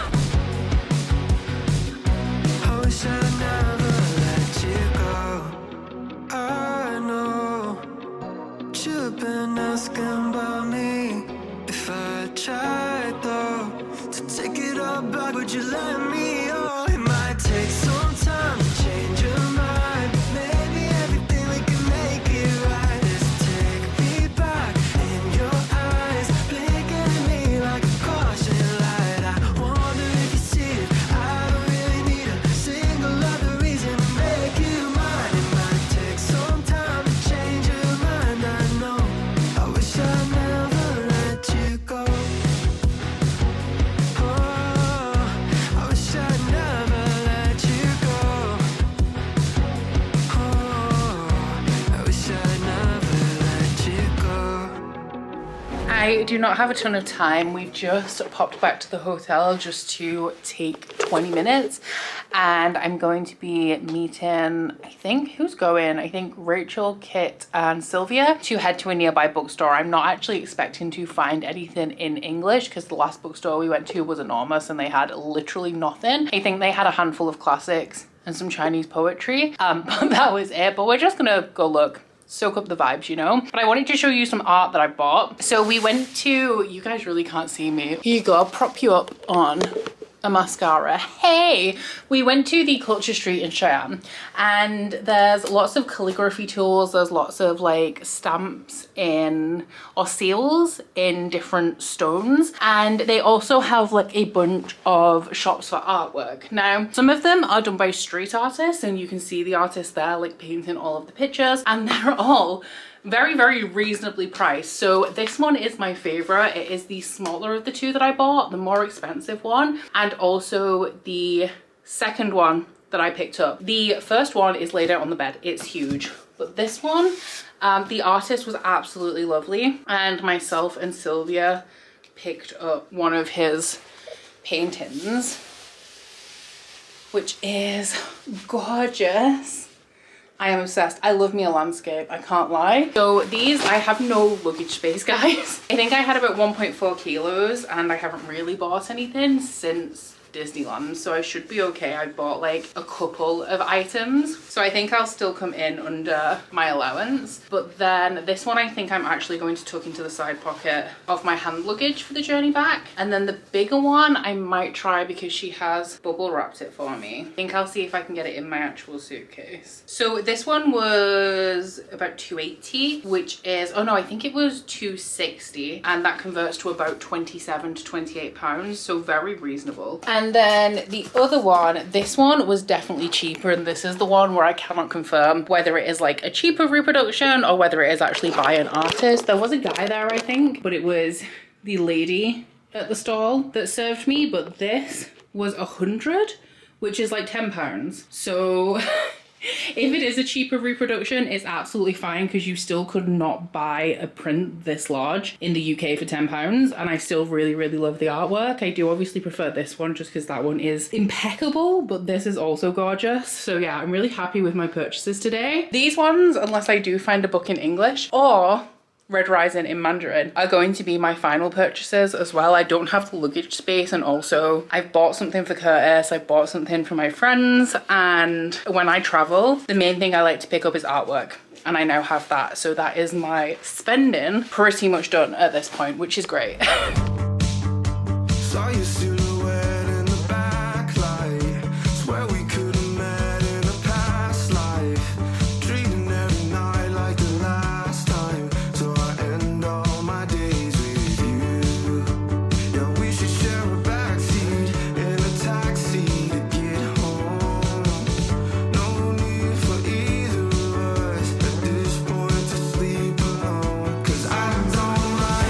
wish I never let you go. I know you've been asking about me. If I tried though to take it all back, would you let me? Oh, it might take some time to change your mind. Maybe everything we can make it right. Just take me back in your eyes, blinking at me like a caution light. I wonder if you see it. I don't really need a single other reason to make you mine. It might take some time to change your mind. I know. I wish I never let you go. Oh, I wish I never let you go. Oh, I wish I never let you go. I do not have a ton of time. We've just popped back to the hotel just to take 20 minutes, and I'm going to be meeting, I think Rachel, Kit and Sylvia to head to a nearby bookstore. I'm not actually expecting to find anything in English because the last bookstore we went to was enormous and they had literally nothing. I think they had a handful of classics and some Chinese poetry, but that was it. But we're just gonna go look, soak up the vibes, you know. But I wanted to show you some art that I bought. So we went to, you guys really can't see me. Here you go, I'll prop you up on a mascara. Hey, we went to the Culture Street in Xi'An, and there's lots of calligraphy tools. There's lots of like stamps in, or seals in different stones, and they also have like a bunch of shops for artwork. Now, some of them are done by street artists, and you can see the artists there like painting all of the pictures, and they're all very, very reasonably priced. So this one is my favorite. It is the smaller of the 2 that I bought, the more expensive one, and also the second one that I picked up. The first one is laid out on the bed. It's huge. But this one, the artist was absolutely lovely, and myself and Sylvia picked up one of his paintings, which is gorgeous. I am obsessed. I love me a landscape, I can't lie. So these, I have no luggage space, guys. I think I had about 1.4 kilos and I haven't really bought anything since Disneyland, so I should be okay. I bought like a couple of items, so I think I'll still come in under my allowance. But then this one I think I'm actually going to tuck into the side pocket of my hand luggage for the journey back, and then the bigger one I might try because she has bubble wrapped it for me. I think I'll see if I can get it in my actual suitcase. So this one was about $280, which is, oh no, I think it was $260, and that converts to about 27 to 28 pounds, so very reasonable. And then the other one, this one was definitely cheaper, and this is the one where I cannot confirm whether it is like a cheaper reproduction or whether it is actually by an artist. There was a guy there, I think, but it was the lady at the stall that served me, but this was 100, which is like £10. So If it is a cheaper reproduction, it's absolutely fine because you still could not buy a print this large in the UK for £10, and I still really, really love the artwork. I do obviously prefer this one just because that one is impeccable, but this is also gorgeous. So yeah, I'm really happy with my purchases today. These ones, unless I do find a book in English or Red Rising in Mandarin, are going to be my final purchases as well. I don't have the luggage space, and also I've bought something for Curtis, I've bought something for my friends, and when I travel, the main thing I like to pick up is artwork, and I now have that. So that is my spending pretty much done at this point, which is great. Saw your silhouette in the backlight. Swear we could have met in a past life. Treating every night like the last time. So I end all my days with you. Yeah, we should share a backseat in a taxi to get home. No need for either of us at this point to sleep alone. 'Cause I don't like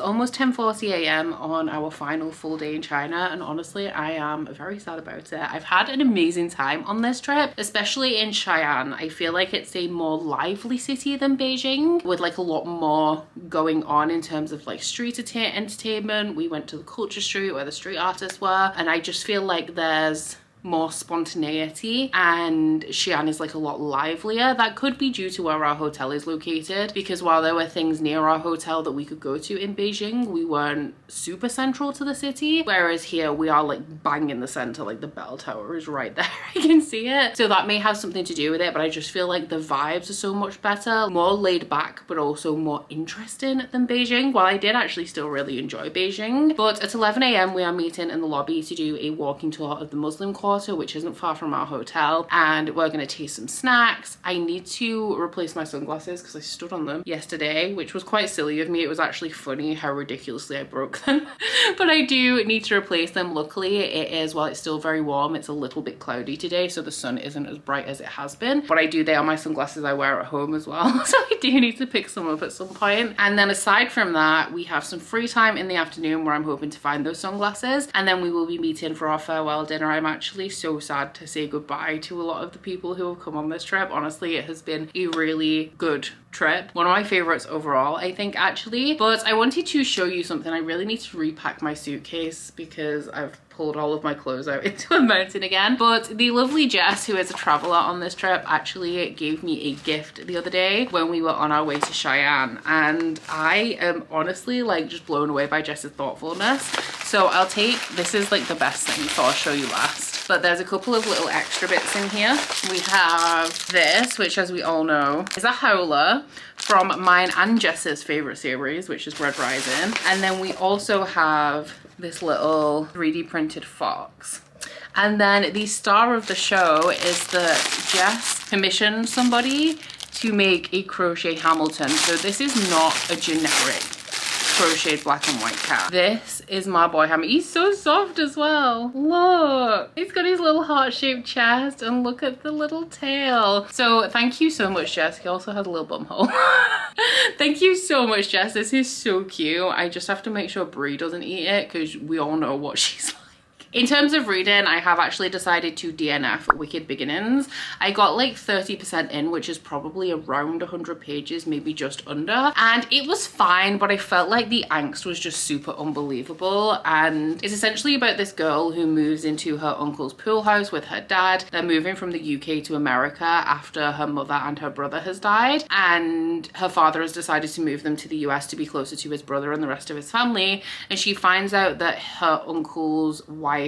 almost 10:40 a.m. on our final full day in China, and honestly I am very sad about it. I've had an amazing time on this trip, especially in Xi'An. I feel like it's a more lively city than Beijing, with like a lot more going on in terms of like street entertainment. We went to the culture street where the street artists were, and I just feel like there's more spontaneity, and Xi'An is like a lot livelier. That could be due to where our hotel is located, because while there were things near our hotel that we could go to in Beijing, we weren't super central to the city, whereas here we are like bang in the center. Like the bell tower is right there, I can see it, so that may have something to do with it. But I just feel like the vibes are so much better, more laid back, but also more interesting than Beijing. While I did actually still really enjoy Beijing, but at 11 a.m. we are meeting in the lobby to do a walking tour of the Muslim quarter, Water, which isn't far from our hotel, and we're gonna taste some snacks. I need to replace my sunglasses because I stood on them yesterday, which was quite silly of me. It was actually funny how ridiculously I broke them. But I do need to replace them. Luckily it is, while it's still very warm, it's a little bit cloudy today, so the sun isn't as bright as it has been. But they are my sunglasses I wear at home as well. So I do need to pick some up at some point. And then aside from that, we have some free time in the afternoon where I'm hoping to find those sunglasses, and then we will be meeting for our farewell dinner. I'm actually so sad to say goodbye to a lot of the people who have come on this trip. Honestly, it has been a really good trip. One of my favorites overall, I think, actually. But I wanted to show you something. I really need to repack my suitcase because I've pulled all of my clothes out into a mountain again. But the lovely Jess, who is a traveler on this trip, actually gave me a gift the other day when we were on our way to Xi'An, and I am honestly like just blown away by Jess's thoughtfulness. So I'll take, this is like the best thing, so I'll show you last. But there's a couple of little extra bits in here. We have this, which as we all know is a howler from mine and Jess's favorite series, which is Red Rising. And then we also have this little 3D printed fox. And then the star of the show is that Jess commissioned somebody to make a crochet Hamilton. So this is not a generic crocheted black and white cat. This is my boy Hammy. He's so soft as well. Look, he's got his little heart-shaped chest and look at the little tail. So thank you so much, Jess. He also has a little bum hole. Thank you so much, Jess. This is so cute. I just have to make sure Brie doesn't eat it because we all know what she's like. In terms of reading, I have actually decided to DNF Wicked Beginnings. I got like 30% in, which is probably around 100 pages, maybe just under. And it was fine, but I felt like the angst was just super unbelievable. And it's essentially about this girl who moves into her uncle's pool house with her dad. They're moving from the UK to America after her mother and her brother has died. And her father has decided to move them to the US to be closer to his brother and the rest of his family. And she finds out that her uncle's wife's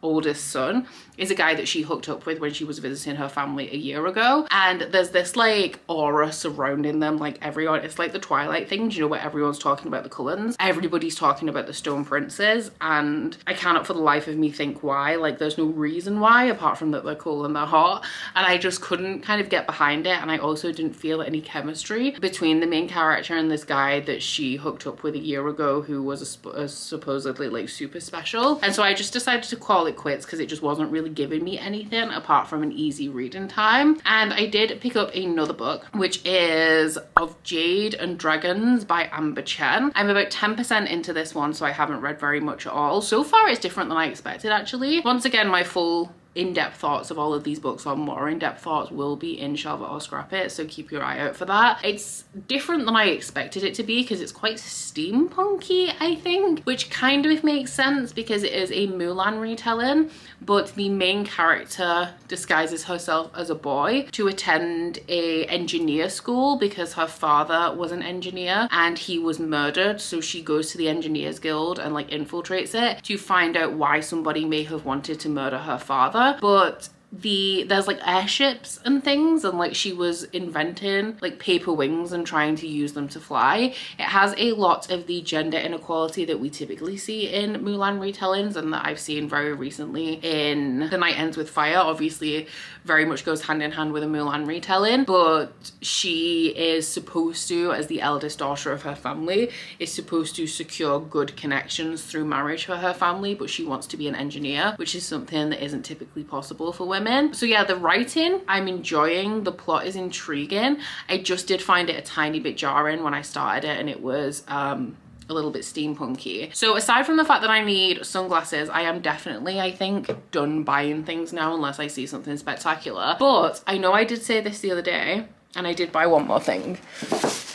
oldest son is a guy that she hooked up with when she was visiting her family a year ago. And there's this like aura surrounding them, like everyone, it's like the Twilight thing, you know, where everyone's talking about the Cullens, everybody's talking about the Stone Princes, and I cannot for the life of me think why. Like there's no reason why apart from that they're cool and they're hot, and I just couldn't kind of get behind it. And I also didn't feel any chemistry between the main character and this guy that she hooked up with a year ago who was a supposedly like super special. And so I just decided to call it quits because it just wasn't really giving me anything apart from an easy reading time. And I did pick up another book, which is Of Jade and Dragons by Amber Chen. I'm about 10% into this one, so I haven't read very much at all. So far it's different than I expected, actually. Once again, my full in-depth thoughts of all of these books, or more in-depth thoughts, will be in Shelve It or Scrap It, so keep your eye out for that. It's different than I expected it to be because it's quite steampunky, I think, which kind of makes sense because it is a Mulan retelling, but the main character disguises herself as a boy to attend a engineer school because her father was an engineer and he was murdered. So she goes to the Engineers Guild and like infiltrates it to find out why somebody may have wanted to murder her father. But there's like airships and things, and like she was inventing like paper wings and trying to use them to fly. It has a lot of the gender inequality that we typically see in Mulan retellings and that I've seen very recently in The Night Ends with Fire. Obviously very much goes hand in hand with a Mulan retelling, but she is supposed to, as the eldest daughter of her family, is supposed to secure good connections through marriage for her family, but she wants to be an engineer, which is something that isn't typically possible for women. So yeah, the writing I'm enjoying, the plot is intriguing. I just did find it a tiny bit jarring when I started it, and it was a little bit steampunky. So aside from the fact that I need sunglasses, I am definitely, I think, done buying things now unless I see something spectacular. But I know I did say this the other day, and I did buy one more thing.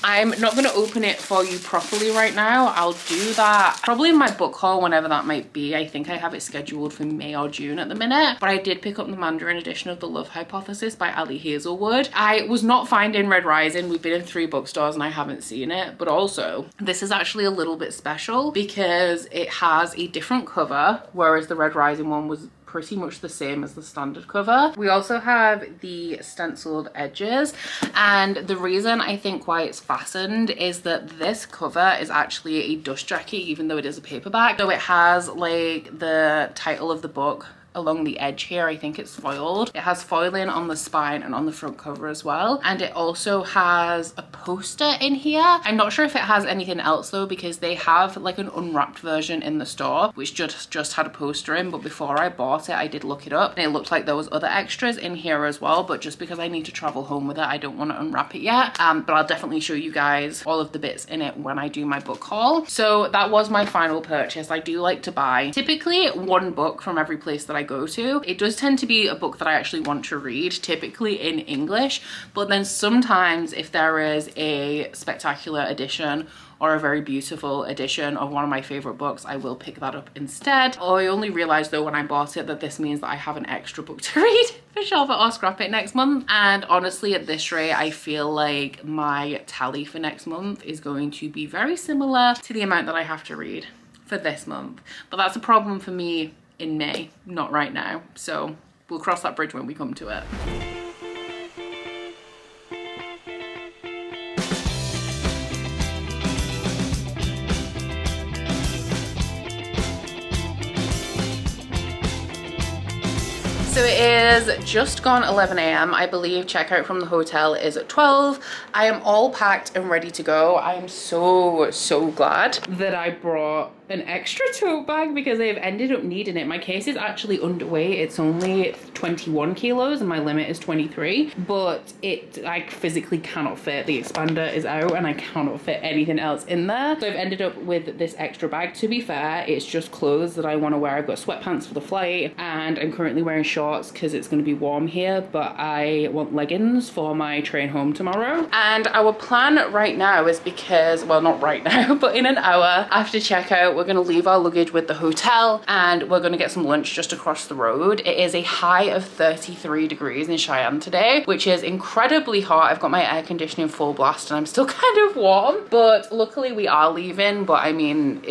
I'm not going to open it for you properly right now. I'll do that probably in my book haul, whenever that might be. I think I have it scheduled for May or June at the minute. But I did pick up the Mandarin edition of The Love Hypothesis by Ali Hazelwood. I was not finding Red Rising. We've been in 3 bookstores and I haven't seen it. But also, this is actually a little bit special because it has a different cover, whereas the Red Rising one was pretty much the same as the standard cover. We also have the stenciled edges, and the reason I think why it's fastened is that this cover is actually a dust jacket, even though it is a paperback. So it has like the title of the book along the edge here. I think it's foiled. It has foiling on the spine and on the front cover as well. And it also has a poster in here. I'm not sure if it has anything else though, because they have like an unwrapped version in the store, which just had a poster in. But before I bought it, I did look it up and it looked like there was other extras in here as well. But just because I need to travel home with it, I don't want to unwrap it yet. But I'll definitely show you guys all of the bits in it when I do my book haul. So that was my final purchase. I do like to buy typically one book from every place that I go to. It does tend to be a book that I actually want to read, typically in English, but then sometimes if there is a spectacular edition or a very beautiful edition of one of my favorite books, I will pick that up instead. I only realized though when I bought it that this means that I have an extra book to read for Shelf It or Scrap It next month. And honestly, at this rate, I feel like my tally for next month is going to be very similar to the amount that I have to read for this month. But that's a problem for me in May, not right now. So we'll cross that bridge when we come to it. So it is just gone 11 a.m. I believe checkout from the hotel is at 12. I am all packed and ready to go. I am so glad that I brought an extra tote bag because I've ended up needing it. My case is actually underweight. It's only 21 kilos and my limit is 23, but I physically cannot fit. The expander is out and I cannot fit anything else in there. So I've ended up with this extra bag. To be fair, it's just clothes that I want to wear. I've got sweatpants for the flight and I'm currently wearing shorts because it's going to be warm here, but I want leggings for my train home tomorrow. And our plan right now is because, well, not right now, but in an hour after checkout, we're going to leave our luggage with the hotel and we're going to get some lunch just across the road. It is a high of 33 degrees in Xi'An today, which is incredibly hot. I've got my air conditioning full blast and I'm still kind of warm, but luckily we are leaving. But I mean,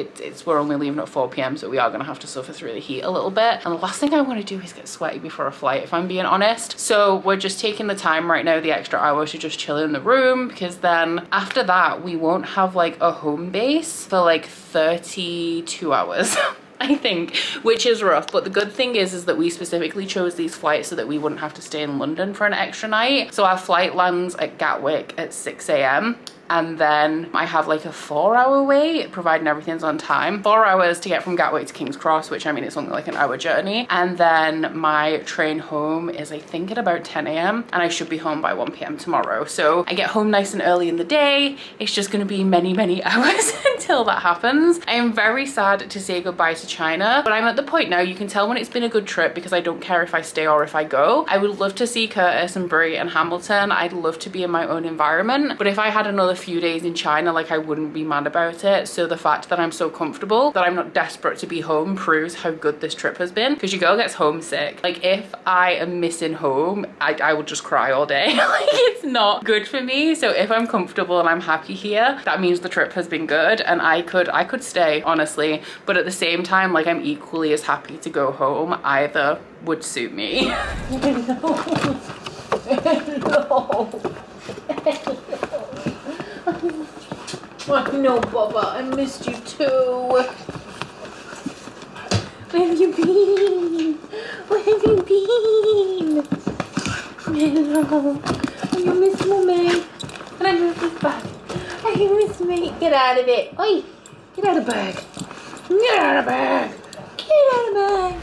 we're only leaving at 4 p.m, so we are going to have to suffer through the heat a little bit. And the last thing I want to do is get sweaty before a flight, if I'm being honest. So we're just taking the time right now, the extra hour, to just chill in the room, because then after that we won't have like a home base for like 32 hours. I think, which is rough. But the good thing is that we specifically chose these flights so that we wouldn't have to stay in London for an extra night. So our flight lands at Gatwick at 6 a.m. and then I have like a 4-hour wait, providing everything's on time. 4 hours to get from Gatwick to King's Cross, which I mean, it's only like an hour journey. And then my train home is, I think, at about 10 a.m. and I should be home by 1 p.m. tomorrow. So I get home nice and early in the day. It's just gonna be many hours until that happens. I am very sad to say goodbye to China, but I'm at the point now, you can tell when it's been a good trip because I don't care if I stay or if I go. I would love to see Curtis and Brie and Hamilton. I'd love to be in my own environment, but if I had another few days in China, like, I wouldn't be mad about it. So the fact that I'm so comfortable, that I'm not desperate to be home, proves how good this trip has been, because your girl gets homesick. Like, if I am missing home, I will just cry all day. Like, it's not good for me. So if I'm comfortable and I'm happy here, that means the trip has been good and I could stay, honestly. But at the same time, like, I'm equally as happy to go home. Either would suit me. I know, Bubba, I missed you too. Where have you been? Where have you been? Hello. Oh, you miss me. Can I move this bag? Oh, you miss me. Get out of it. Oi, get out of the bag. Get out of the bag.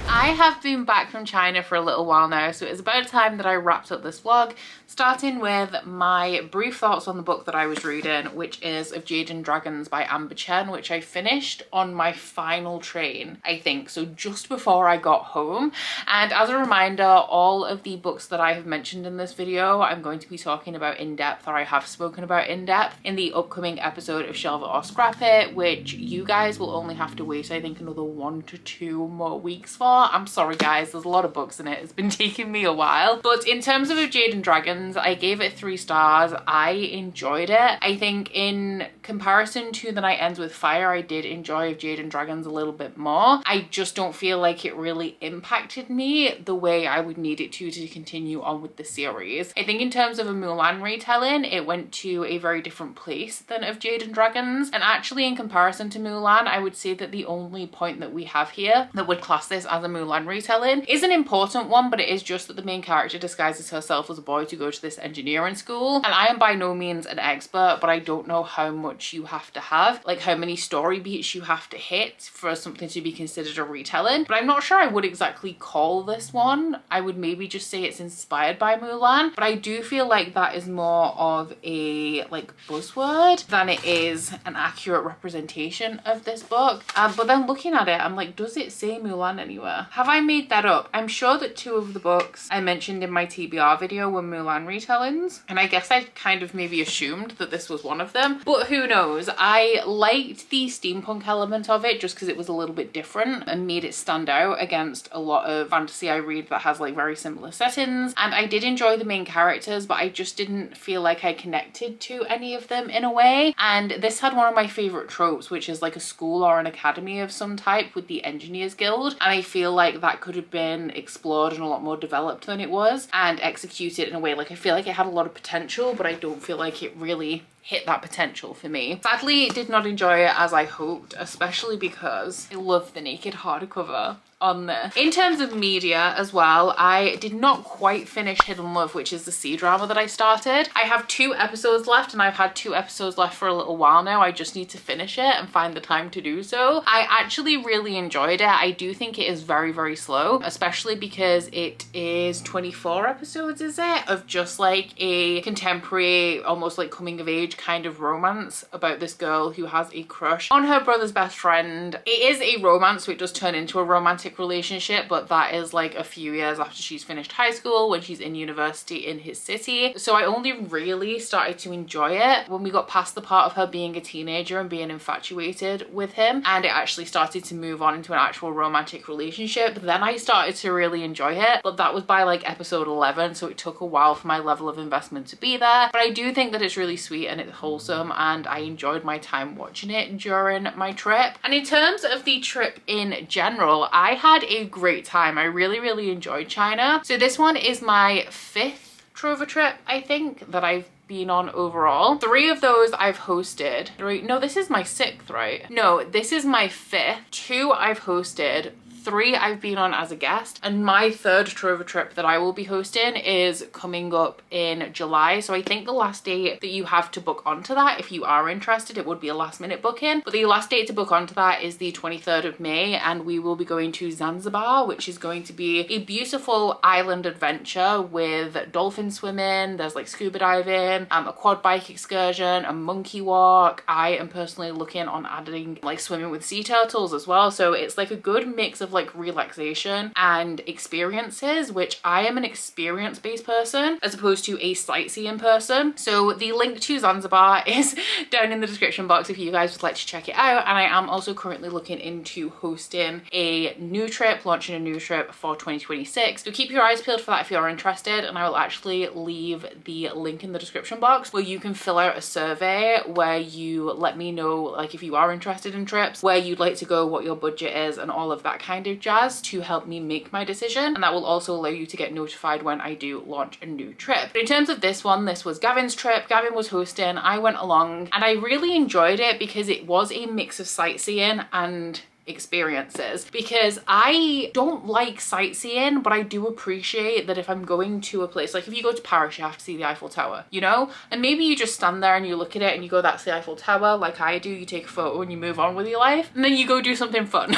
I have been back from China for a little while now, so it's about time that I wrapped up this vlog, starting with my brief thoughts on the book that I was reading, which is Of Jade and Dragons by Amber Chen, which I finished on my final train, I think, so just before I got home. And as a reminder, all of the books that I have mentioned in this video, I'm going to be talking about in depth, or I have spoken about in depth, in the upcoming episode of Shelf It or Scrap It, which you guys will only have to wait, I think, another 1 to 2 more weeks for. I'm sorry guys, there's a lot of books in it. It's been taking me a while. But in terms of Jade and Dragons, I gave it 3 stars. I enjoyed it. I think in comparison to The Night Ends with Fire, I did enjoy Jade and Dragons a little bit more. I just don't feel like it really impacted me the way I would need it to continue on with the series. I think in terms of a Mulan retelling, it went to a very different place than of Jade and Dragons. And actually in comparison to Mulan, I would say that the only point that we have here that would class this as a Mulan retelling is an important one, but it is just that the main character disguises herself as a boy to go to this engineering school. And I am by no means an expert, but I don't know how much you have to have, like how many story beats you have to hit for something to be considered a retelling. But I'm not sure I would exactly call this one. I would maybe just say it's inspired by Mulan, but I do feel like that is more of a like buzzword than it is an accurate representation of this book. But then looking at it, I'm like, does it say Mulan anywhere? Have I made that up? I'm sure that 2 of the books I mentioned in my TBR video were Mulan retellings, and I guess I kind of maybe assumed that this was one of them, but who knows. I liked the steampunk element of it just because it was a little bit different and made it stand out against a lot of fantasy I read that has like very similar settings. And I did enjoy the main characters, but I just didn't feel like I connected to any of them in a way. And this had one of my favorite tropes, which is like a school or an academy of some type with the Engineers Guild, and I feel like that could have been explored and a lot more developed than it was and executed in a way. Like I feel like it had a lot of potential, but I don't feel like it really hit that potential for me. Sadly, did not enjoy it as I hoped, especially because I love the naked hardcover on this. In terms of media as well, I did not quite finish Hidden Love, which is the C-drama that I started. I have 2 episodes left, and I've had 2 episodes left for a little while now. I just need to finish it and find the time to do so. I actually really enjoyed it. I do think it is very, very slow, especially because it is 24 episodes, is it? Of just like a contemporary, almost like coming of age kind of romance about this girl who has a crush on her brother's best friend. It is a romance, so it does turn into a romantic relationship, but that is like a few years after she's finished high school, when she's in university in his city. So I only really started to enjoy it when we got past the part of her being a teenager and being infatuated with him, and it actually started to move on into an actual romantic relationship. Then I started to really enjoy it, but that was by like episode 11, so it took a while for my level of investment to be there. But I do think that it's really sweet and it's wholesome, and I enjoyed my time watching it during my trip. And in terms of the trip in general, I had a great time. I really, really enjoyed China. So this one is my 5th Trovatrip, I think, that I've been on overall. 3 of those I've hosted. No, this is my 6th, right? No, this is my 5th. 2 I've hosted. 3 I've been on as a guest, and my 3rd Trovatrip that I will be hosting is coming up in July. So I think the last date that you have to book onto that, if you are interested, it would be a last minute booking, but the last date to book onto that is the 23rd of May, and we will be going to Zanzibar, which is going to be a beautiful island adventure with dolphin swimming, there's like scuba diving, a quad bike excursion, a monkey walk. I am personally looking on adding like swimming with sea turtles as well, so it's like a good mix of like relaxation and experiences, which I am an experience-based person as opposed to a sightseeing person. So the link to Zanzibar is down in the description box if you guys would like to check it out. And I am also currently looking into hosting a new trip, launching a new trip for 2026. So keep your eyes peeled for that if you're interested, and I will actually leave the link in the description box where you can fill out a survey where you let me know like if you are interested in trips, where you'd like to go, what your budget is, and all of that kind of jazz to help me make my decision. And that will also allow you to get notified when I do launch a new trip. But in terms of this one, this was Gavin's trip. Gavin was hosting, I went along, and I really enjoyed it because it was a mix of sightseeing and experiences, because I don't like sightseeing, but I do appreciate that if I'm going to a place, like if you go to Paris, you have to see the Eiffel Tower, you know, and maybe you just stand there and you look at it and you go, that's the Eiffel Tower, like I do, you take a photo and you move on with your life, and then you go do something fun.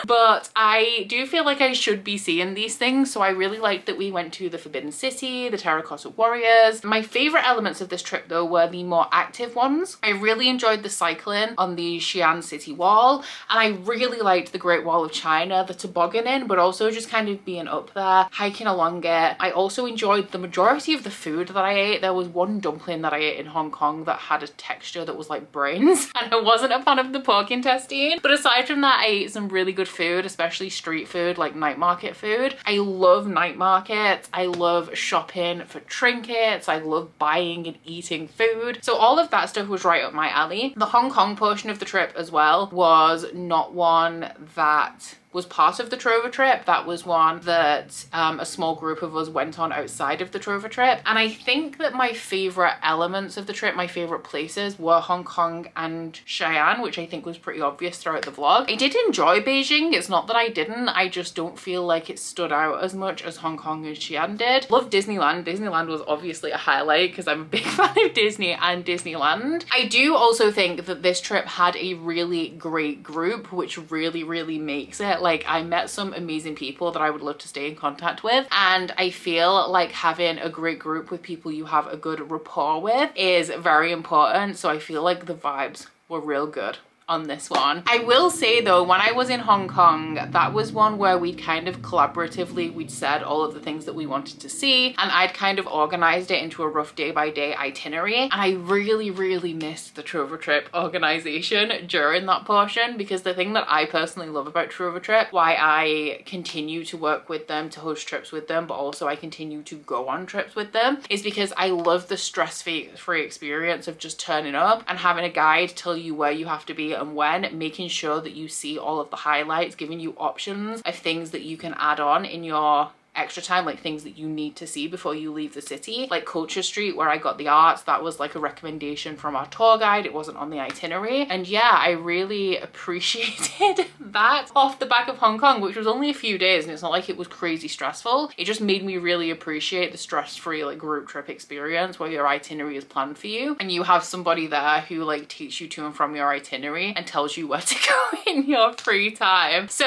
But I do feel like I should be seeing these things, so I really liked that we went to the Forbidden City, the Terracotta Warriors. My favorite elements of this trip though were the more active ones. I really enjoyed the cycling on the Xi'An city wall, and I really really liked the Great Wall of China, the tobogganing, but also just kind of being up there, hiking along it. I also enjoyed the majority of the food that I ate. There was one dumpling that I ate in Hong Kong that had a texture that was like brains, and I wasn't a fan of the pork intestine. But aside from that, I ate some really good food, especially street food, like night market food. I love night markets. I love shopping for trinkets. I love buying and eating food. So all of that stuff was right up my alley. The Hong Kong portion of the trip as well was not one that was part of the Trovatrip. That was one that a small group of us went on outside of the Trovatrip. And I think that my favorite elements of the trip, my favorite places, were Hong Kong and Xi'An, which I think was pretty obvious throughout the vlog. I did enjoy Beijing. It's not that I didn't. I just don't feel like it stood out as much as Hong Kong and Xi'An did. Love Disneyland. Disneyland was obviously a highlight because I'm a big fan of Disney and Disneyland. I do also think that this trip had a really great group, which really makes it. Like, I met some amazing people that I would love to stay in contact with, and I feel like having a great group with people you have a good rapport with is very important. So I feel like the vibes were real good on this one. I will say though, when I was in Hong Kong, that was one where we kind of collaboratively, we'd said all of the things that we wanted to see, and I'd kind of organized it into a rough day-by-day itinerary. And I really missed the Trovatrip organization during that portion, because the thing that I personally love about Trovatrip, why I continue to work with them, to host trips with them, but also I continue to go on trips with them, is because I love the stress-free experience of just turning up and having a guide tell you where you have to be and when, making sure that you see all of the highlights, giving you options of things that you can add on in your extra time, like things that you need to see before you leave the city. Like Culture Street, where I got the arts, that was like a recommendation from our tour guide. It wasn't on the itinerary. And yeah, I really appreciated that off the back of Hong Kong, which was only a few days, and it's not like it was crazy stressful. It just made me really appreciate the stress-free like group trip experience where your itinerary is planned for you and you have somebody there who like takes you to and from your itinerary and tells you where to go in your free time. So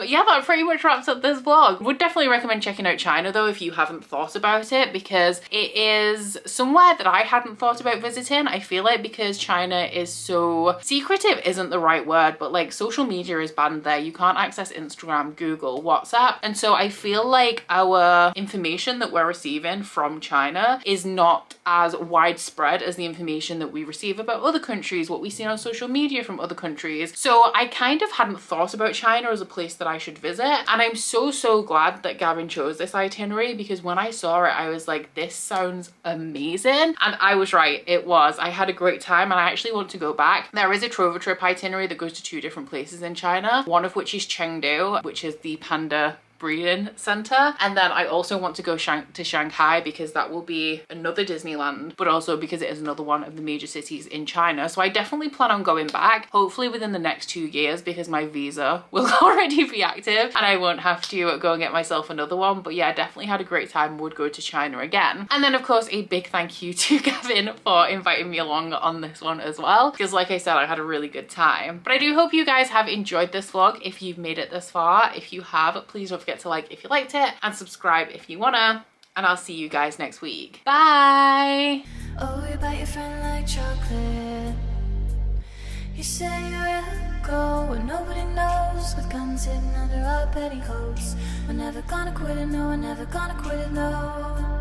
yeah, that pretty much wraps up this vlog. Would definitely recommend checking out China though if you haven't thought about it, because it is somewhere that I hadn't thought about visiting. I feel like because China is so secretive isn't the right word, but like social media is banned there. You can't access Instagram, Google, WhatsApp, and so I feel like our information that we're receiving from China is not as widespread as the information that we receive about other countries, what we see on social media from other countries. So I kind of hadn't thought about China as a place that I should visit, and I'm so glad that Gavin chose this itinerary, because when I saw it I was like, this sounds amazing, and I was right, it was. I had a great time and I actually want to go back. There is a Trovatrip itinerary that goes to 2 different places in China, one of which is Chengdu, which is the panda breeding center, and then I also want to go to Shanghai because that will be another Disneyland, but also because it is another one of the major cities in China. So I definitely plan on going back, hopefully within the next 2 years, because my visa will already be active and I won't have to go and get myself another one. But yeah, definitely had a great time, would go to China again. And then of course a big thank you to Gavin for inviting me along on this one as well, because like I said, I had a really good time. But I do hope you guys have enjoyed this vlog if you've made it this far. If you have, please don't forget to like if you liked it and subscribe if you wanna, and I'll see you guys next week. Bye. Oh, you bite your friend like chocolate. You say you'll go when nobody knows, with guns hidden under our petticoats. We're never gonna quit it, no, we're never gonna quit it, no.